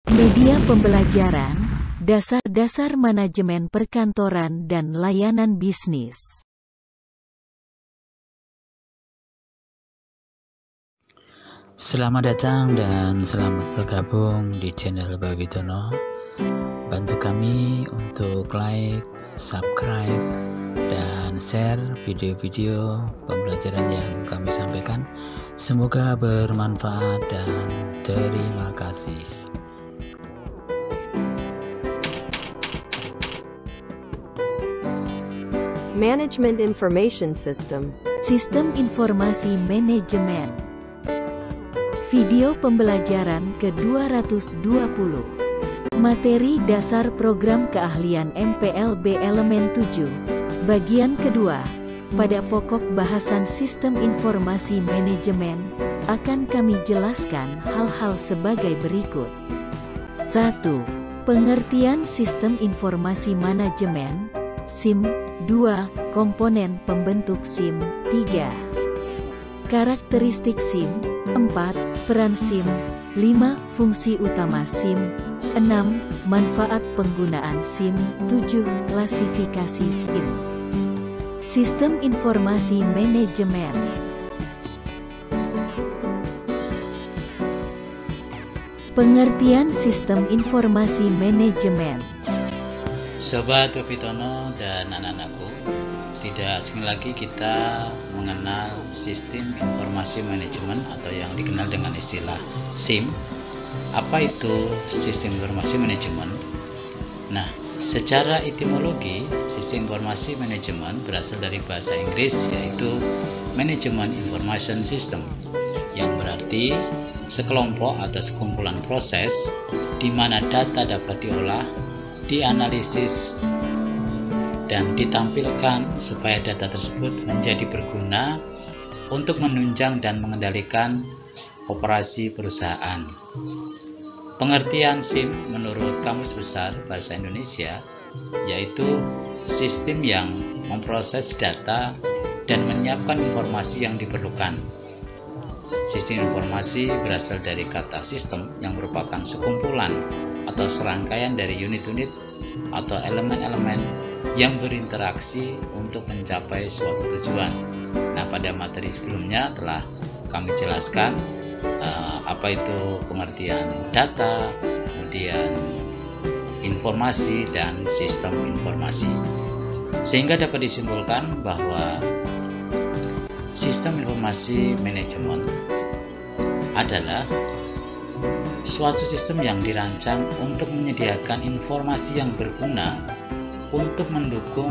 Media pembelajaran, dasar-dasar manajemen perkantoran dan layanan bisnis. Selamat datang dan selamat bergabung di channel Babitono. Bantu kami untuk like, subscribe, dan share video-video pembelajaran yang kami sampaikan. Semoga bermanfaat dan terima kasih. Management Information System. Sistem informasi manajemen. Video pembelajaran ke-220. Materi dasar program keahlian MPLB elemen 7. Bagian kedua. Pada pokok bahasan sistem informasi manajemen, akan kami jelaskan hal-hal sebagai berikut. 1. Pengertian sistem informasi manajemen, SIM. 2. Komponen pembentuk SIM. 3. Karakteristik SIM. 4. Peran SIM. 5. Fungsi utama SIM. 6. Manfaat penggunaan SIM. 7. Klasifikasi SIM. Sistem informasi manajemen. Pengertian sistem informasi manajemen. Sobat Babitono dan anak-anakku, tidak asing lagi kita mengenal sistem informasi manajemen atau yang dikenal dengan istilah SIM. Apa itu sistem informasi manajemen? Nah, secara etimologi, sistem informasi manajemen berasal dari bahasa Inggris yaitu Management Information System, yang berarti sekelompok atau sekumpulan proses di mana data dapat diolah, dianalisis, dan ditampilkan supaya data tersebut menjadi berguna untuk menunjang dan mengendalikan operasi perusahaan. Pengertian SIM menurut Kamus Besar Bahasa Indonesia yaitu sistem yang memproses data dan menyiapkan informasi yang diperlukan. Sistem informasi berasal dari kata sistem yang merupakan sekumpulan atau serangkaian dari unit-unit atau elemen-elemen yang berinteraksi untuk mencapai suatu tujuan. Nah, pada materi sebelumnya telah kami jelaskan apa itu pengertian data, kemudian informasi dan sistem informasi. Sehingga dapat disimpulkan bahwa sistem informasi manajemen adalah suatu sistem yang dirancang untuk menyediakan informasi yang berguna untuk mendukung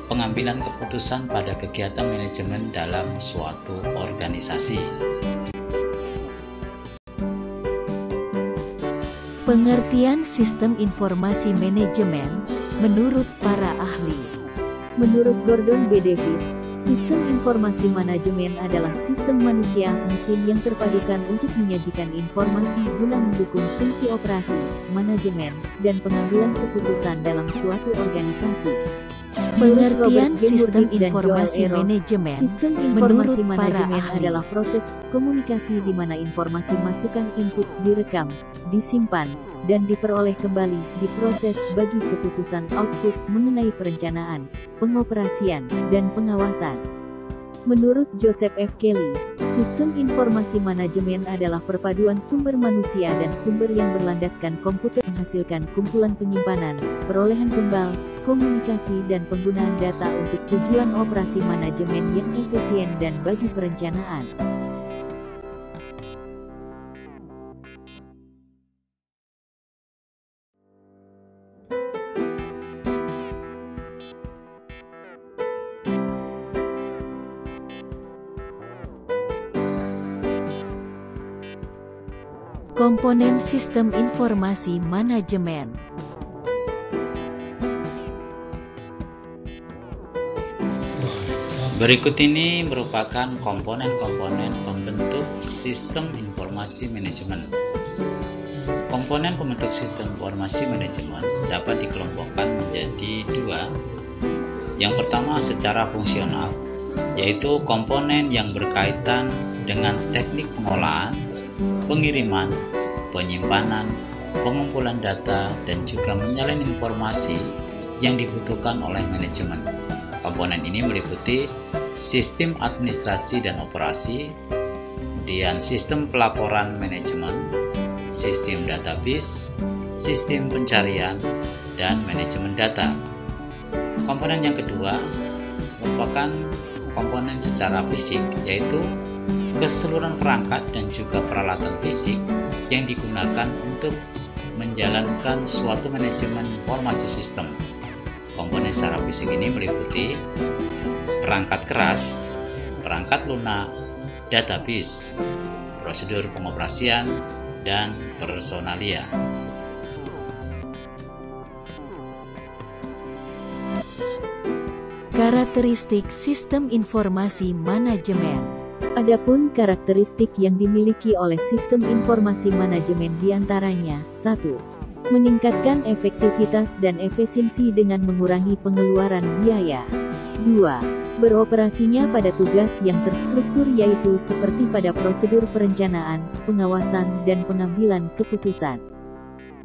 pengambilan keputusan pada kegiatan manajemen dalam suatu organisasi. Pengertian sistem informasi manajemen menurut para ahli. Menurut Gordon B. Davis, sistem informasi manajemen adalah sistem manusia-mesin yang terpadukan untuk menyajikan informasi guna mendukung fungsi operasi, manajemen, dan pengambilan keputusan dalam suatu organisasi. Pengertian sistem informasi manajemen menurut para ahli adalah proses komunikasi di mana informasi masukan input direkam, disimpan, dan diperoleh kembali, diproses bagi keputusan output mengenai perencanaan, pengoperasian, dan pengawasan. Menurut Joseph F. Kelly, sistem informasi manajemen adalah perpaduan sumber manusia dan sumber yang berlandaskan komputer menghasilkan kumpulan penyimpanan, perolehan kembal, komunikasi dan penggunaan data untuk tujuan operasi manajemen yang efisien dan bagi perencanaan. Komponen sistem informasi manajemen. Berikut ini merupakan komponen-komponen pembentuk sistem informasi manajemen. Komponen pembentuk sistem informasi manajemen dapat dikelompokkan menjadi dua. Yang pertama secara fungsional, yaitu komponen yang berkaitan dengan teknik pengolahan, pengiriman, penyimpanan, pengumpulan data, dan juga menyalin informasi yang dibutuhkan oleh manajemen. Komponen ini meliputi sistem administrasi dan operasi, kemudian sistem pelaporan manajemen, sistem database, sistem pencarian, dan manajemen data. Komponen yang kedua merupakan komponen secara fisik, yaitu keseluruhan perangkat dan juga peralatan fisik yang digunakan untuk menjalankan suatu manajemen informasi sistem. Komponen secara fisik ini meliputi perangkat keras, perangkat lunak, database, prosedur pengoperasian, dan personalia. Karakteristik sistem informasi manajemen. Adapun karakteristik yang dimiliki oleh sistem informasi manajemen diantaranya: 1. Meningkatkan efektivitas dan efisiensi dengan mengurangi pengeluaran biaya. 2. Beroperasinya pada tugas yang terstruktur, yaitu seperti pada prosedur perencanaan, pengawasan, dan pengambilan keputusan.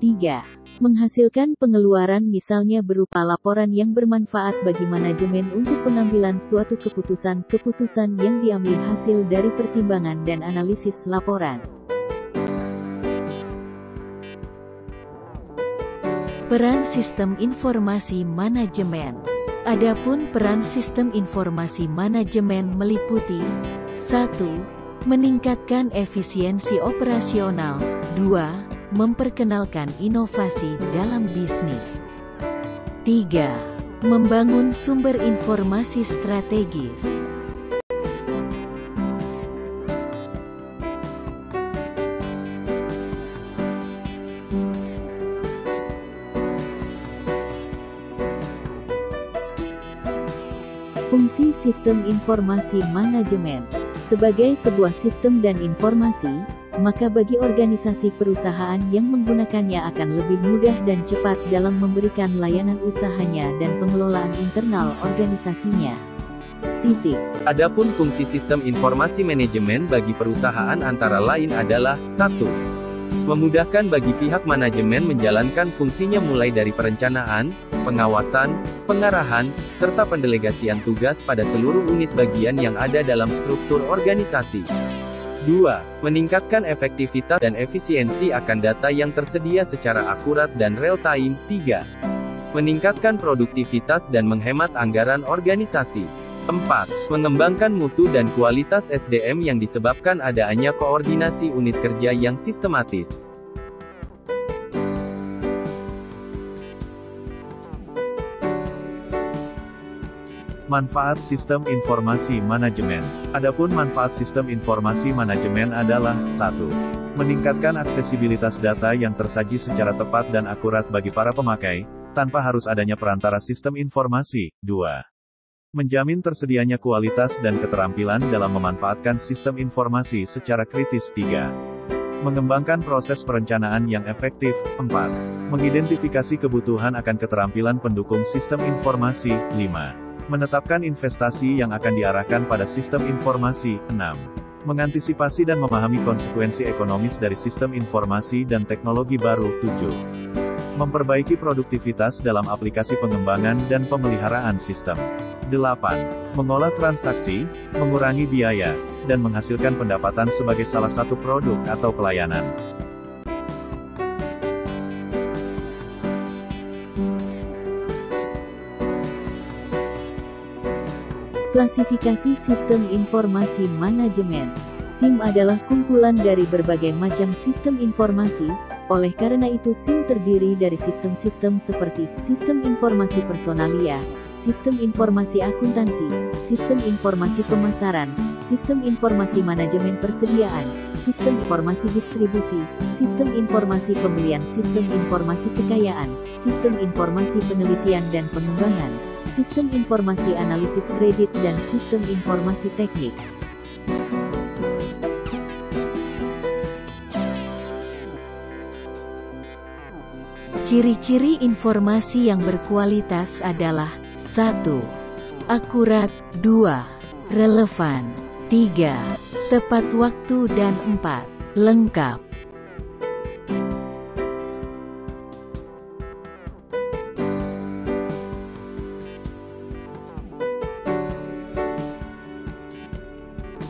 3. Menghasilkan pengeluaran, misalnya berupa laporan yang bermanfaat bagi manajemen untuk pengambilan suatu keputusan yang diambil hasil dari pertimbangan dan analisis laporan. Peran sistem informasi manajemen. Adapun peran sistem informasi manajemen meliputi: 1. Meningkatkan efisiensi operasional. 2. Memperkenalkan inovasi dalam bisnis. 3. Membangun sumber informasi strategis. Fungsi sistem informasi manajemen. Sebagai sebuah sistem dan informasi, maka bagi organisasi perusahaan yang menggunakannya akan lebih mudah dan cepat dalam memberikan layanan usahanya dan pengelolaan internal organisasinya. Adapun fungsi sistem informasi manajemen bagi perusahaan antara lain adalah: 1. Memudahkan bagi pihak manajemen menjalankan fungsinya mulai dari perencanaan, pengawasan, pengarahan, serta pendelegasian tugas pada seluruh unit bagian yang ada dalam struktur organisasi. 2. Meningkatkan efektivitas dan efisiensi akan data yang tersedia secara akurat dan real-time. 3. Meningkatkan produktivitas dan menghemat anggaran organisasi. 4. Mengembangkan mutu dan kualitas SDM yang disebabkan adanya koordinasi unit kerja yang sistematis. Manfaat sistem informasi manajemen. Adapun manfaat sistem informasi manajemen adalah: 1. Meningkatkan aksesibilitas data yang tersaji secara tepat dan akurat bagi para pemakai, tanpa harus adanya perantara sistem informasi. 2. Menjamin tersedianya kualitas dan keterampilan dalam memanfaatkan sistem informasi secara kritis. 3. Mengembangkan proses perencanaan yang efektif. 4. Mengidentifikasi kebutuhan akan keterampilan pendukung sistem informasi. 5. Menetapkan investasi yang akan diarahkan pada sistem informasi. 6. Mengantisipasi dan memahami konsekuensi ekonomis dari sistem informasi dan teknologi baru. 7. Memperbaiki produktivitas dalam aplikasi pengembangan dan pemeliharaan sistem. 8. Mengolah transaksi, mengurangi biaya, dan menghasilkan pendapatan sebagai salah satu produk atau pelayanan. Klasifikasi sistem informasi manajemen. SIM adalah kumpulan dari berbagai macam sistem informasi. Oleh karena itu, SIM terdiri dari sistem-sistem seperti sistem informasi personalia, sistem informasi akuntansi, sistem informasi pemasaran, sistem informasi manajemen persediaan, sistem informasi distribusi, sistem informasi pembelian, sistem informasi kekayaan, sistem informasi penelitian dan pengembangan, sistem informasi analisis kredit, dan sistem informasi teknik. Ciri-ciri informasi yang berkualitas adalah: 1. Akurat. 2. Relevan. 3. Tepat waktu. Dan 4. Lengkap.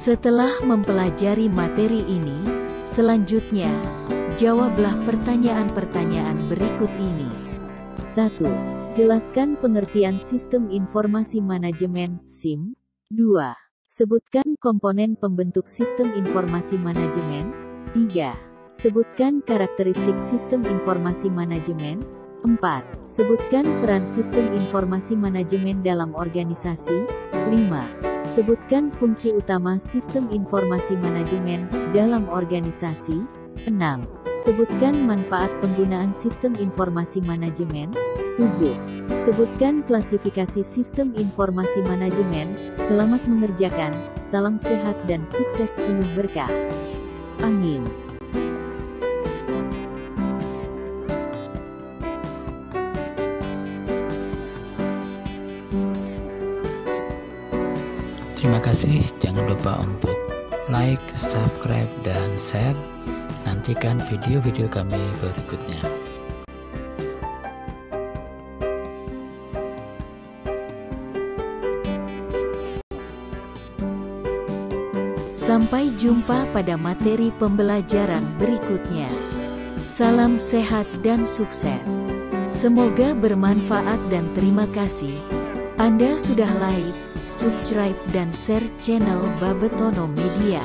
Setelah mempelajari materi ini, selanjutnya, jawablah pertanyaan-pertanyaan berikut ini. 1. Jelaskan pengertian Sistem Informasi Manajemen (SIM). 2. Sebutkan komponen pembentuk Sistem Informasi Manajemen. 3. Sebutkan karakteristik Sistem Informasi Manajemen. 4. Sebutkan peran Sistem Informasi Manajemen dalam organisasi. 5. Sebutkan fungsi utama Sistem Informasi Manajemen dalam organisasi. 6. Sebutkan manfaat penggunaan Sistem Informasi Manajemen. 7. Sebutkan klasifikasi Sistem Informasi Manajemen. Selamat mengerjakan, salam sehat dan sukses penuh berkah. Amin. Terima kasih, jangan lupa untuk like, subscribe, dan share. Nantikan video-video kami berikutnya. Sampai jumpa pada materi pembelajaran berikutnya. Salam sehat dan sukses. Semoga bermanfaat dan terima kasih. Anda sudah like, subscribe dan share channel Babetono Media.